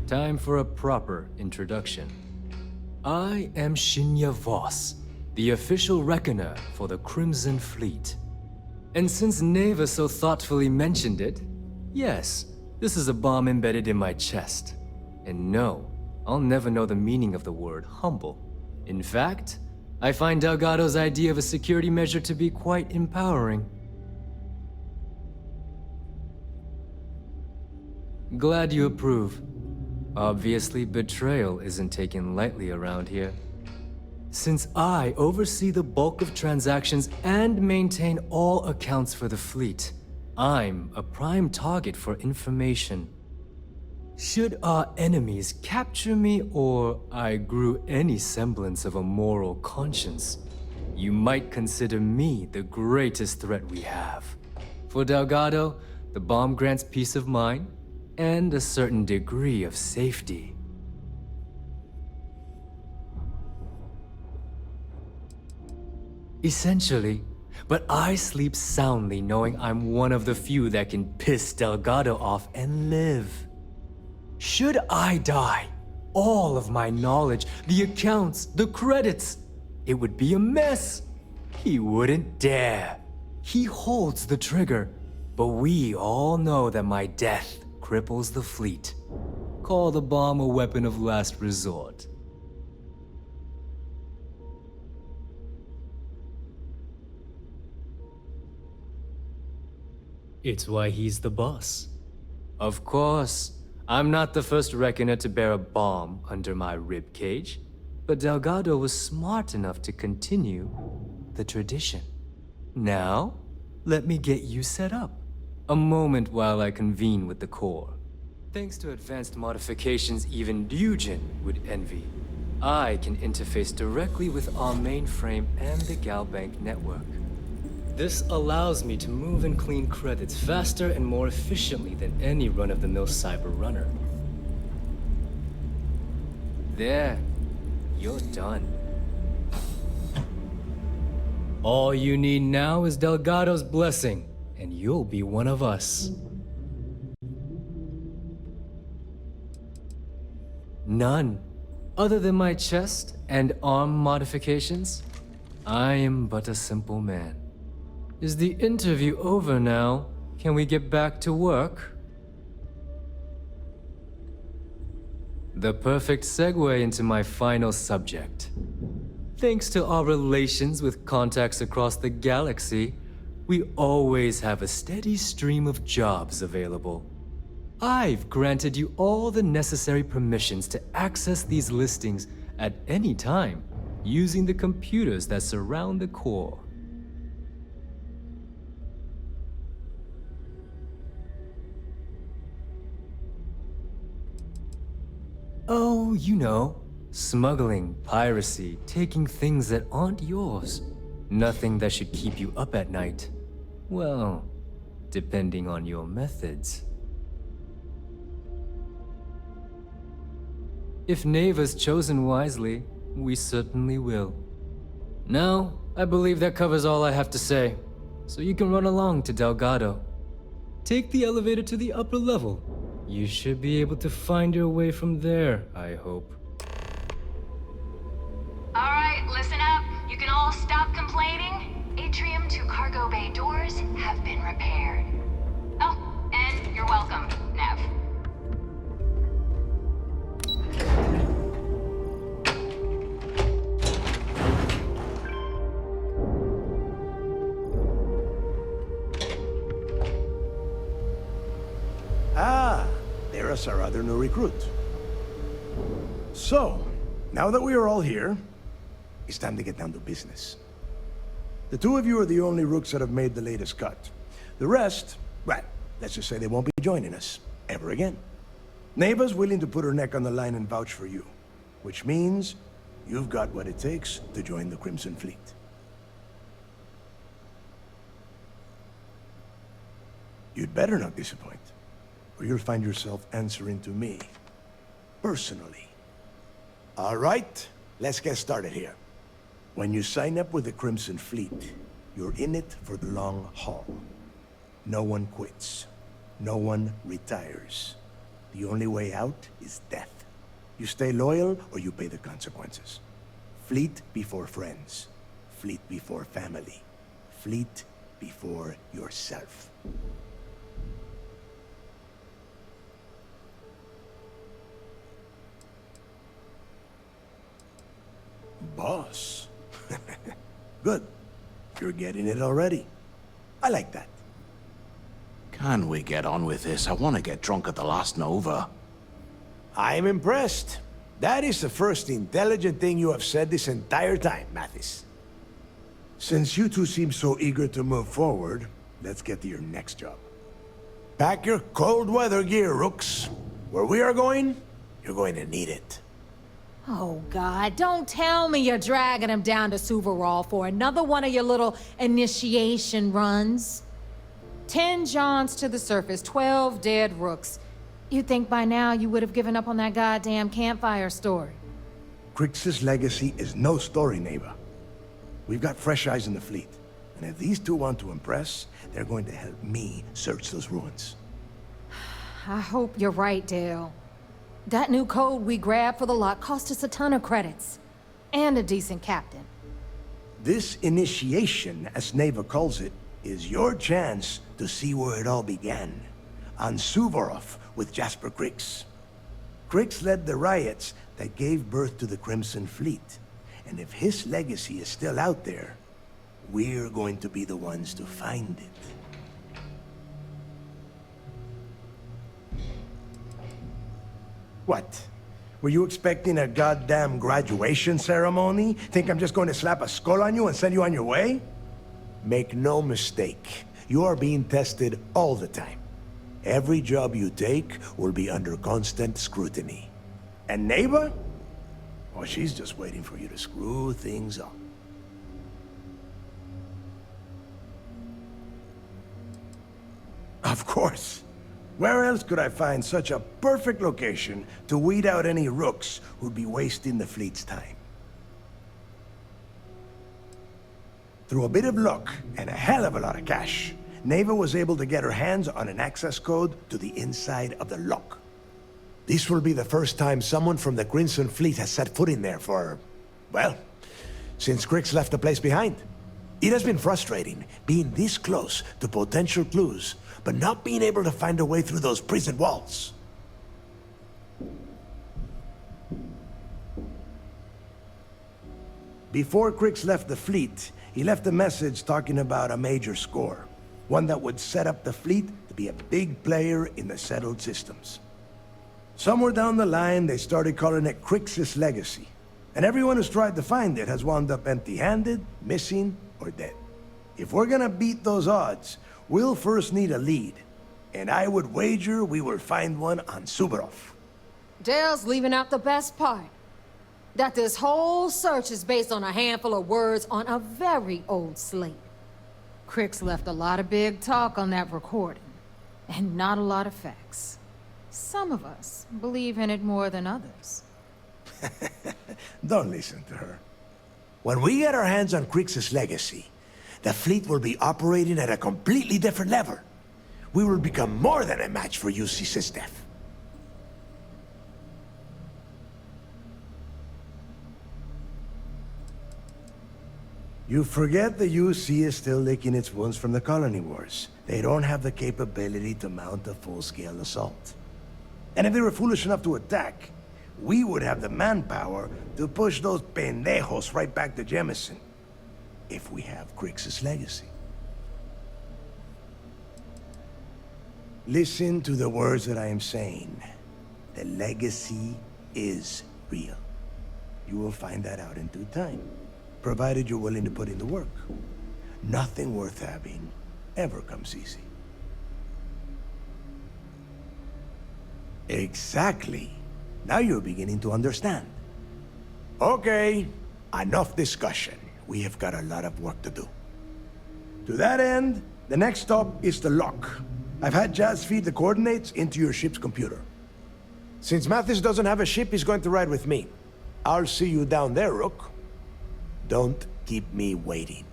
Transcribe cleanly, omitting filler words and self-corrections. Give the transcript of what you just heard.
Time for a proper introduction. I am Shinya Voss, the official reckoner for the Crimson Fleet. And since Neva so thoughtfully mentioned it, yes, this is a bomb embedded in my chest. And no, I'll never know the meaning of the word humble. In fact, I find Delgado's idea of a security measure to be quite empowering. Glad you approve. Obviously, betrayal isn't taken lightly around here. Since I oversee the bulk of transactions and maintain all accounts for the fleet, I'm a prime target for information. Should our enemies capture me or I grew any semblance of a moral conscience, you might consider me the greatest threat we have. For Delgado, the bomb grants peace of mind and a certain degree of safety. Essentially, but I sleep soundly knowing I'm one of the few that can piss Delgado off and live. Should I die, all of my knowledge, the accounts, the credits, it would be a mess. He wouldn't dare. He holds the trigger, but we all know that my death cripples the fleet. Call the bomb a weapon of last resort. It's why he's the boss. Of course, I'm not the first reckoner to bear a bomb under my ribcage, but Delgado was smart enough to continue the tradition. Now, let me get you set up. A moment while I convene with the core. Thanks to advanced modifications even Ryujin would envy, I can interface directly with our mainframe and the Galbank network. This allows me to move and clean credits faster and more efficiently than any run-of-the-mill cyber runner. There, you're done. All you need now is Delgado's blessing, and you'll be one of us. None. Other than my chest and arm modifications, I am but a simple man. Is the interview over now? Can we get back to work? The perfect segue into my final subject. Thanks to our relations with contacts across the galaxy, we always have a steady stream of jobs available. I've granted you all the necessary permissions to access these listings at any time, using the computers that surround the core. Oh, you know, smuggling, piracy, taking things that aren't yours. Nothing that should keep you up at night. Well, depending on your methods. If Neva's chosen wisely, we certainly will. Now, I believe that covers all I have to say, so you can run along to Delgado. Take the elevator to the upper level. You should be able to find your way from there, I hope. Alright, listen up. You can all stop complaining. Atrium to cargo bay doors have been repaired. Oh, and you're welcome, Nev. There's our other new recruit. So, now that we are all here, it's time to get down to business. The two of you are the only rooks that have made the latest cut. The rest, well, let's just say they won't be joining us ever again. Neva's willing to put her neck on the line and vouch for you, which means you've got what it takes to join the Crimson Fleet. You'd better not disappoint, or you'll find yourself answering to me, personally. All right, let's get started here. When you sign up with the Crimson Fleet, you're in it for the long haul. No one quits. No one retires. The only way out is death. You stay loyal or you pay the consequences. Fleet before friends. Fleet before family. Fleet before yourself. Boss. Good. You're getting it already. I like that. Can we get on with this? I want to get drunk at the last Nova. I'm impressed. That is the first intelligent thing you have said this entire time, Mathis. Since you two seem so eager to move forward, let's get to your next job. Pack your cold weather gear, Rooks. Where we are going, you're going to need it. Oh, God, don't tell me you're dragging him down to Suvarol for another one of your little initiation runs. 10 Johns to the surface, 12 dead Rooks. You'd think by now you would have given up on that goddamn campfire story. Crix's legacy is no story, neighbor. We've got fresh eyes in the fleet. And if these two want to impress, they're going to help me search those ruins. I hope you're right, Dale. That new code we grabbed for the lot cost us a ton of credits. And a decent captain. This initiation, as Neva calls it, is your chance to see where it all began. On Suvorov with Jasper Crix. Crix led the riots that gave birth to the Crimson Fleet. And if his legacy is still out there, we're going to be the ones to find it. What? Were you expecting a goddamn graduation ceremony? Think I'm just going to slap a skull on you and send you on your way? Make no mistake, you are being tested all the time. Every job you take will be under constant scrutiny. And neighbor? Oh, she's just waiting for you to screw things up. Of course. Where else could I find such a perfect location to weed out any rooks who'd be wasting the fleet's time? Through a bit of luck and a hell of a lot of cash, Neva was able to get her hands on an access code to the inside of the lock. This will be the first time someone from the Crimson Fleet has set foot in there for, well, since Crix left the place behind. It has been frustrating being this close to potential clues, but not being able to find a way through those prison walls. Before Crix left the fleet, he left a message talking about a major score. One that would set up the fleet to be a big player in the settled systems. Somewhere down the line, they started calling it Crix's legacy. And everyone who's tried to find it has wound up empty-handed, missing, or dead. If we're gonna beat those odds, we'll first need a lead. And I would wager we will find one on Suvorov. Dale's leaving out the best part. That this whole search is based on a handful of words on a very old slate. Crix left a lot of big talk on that recording, and not a lot of facts. Some of us believe in it more than others. Don't listen to her. When we get our hands on Crix's legacy, the fleet will be operating at a completely different level. We will become more than a match for UC Sysdef. You forget the UC is still licking its wounds from the colony wars. They don't have the capability to mount a full-scale assault. And if they were foolish enough to attack, we would have the manpower to push those pendejos right back to Jemison. If we have Crix's legacy. Listen to the words that I am saying. The legacy is real. You will find that out in due time, provided you're willing to put in the work. Nothing worth having ever comes easy. Exactly. Now you're beginning to understand. Okay, enough discussion. We have got a lot of work to do. To that end, the next stop is the lock. I've had Jazz feed the coordinates into your ship's computer. Since Mathis doesn't have a ship, he's going to ride with me. I'll see you down there, Rook. Don't keep me waiting.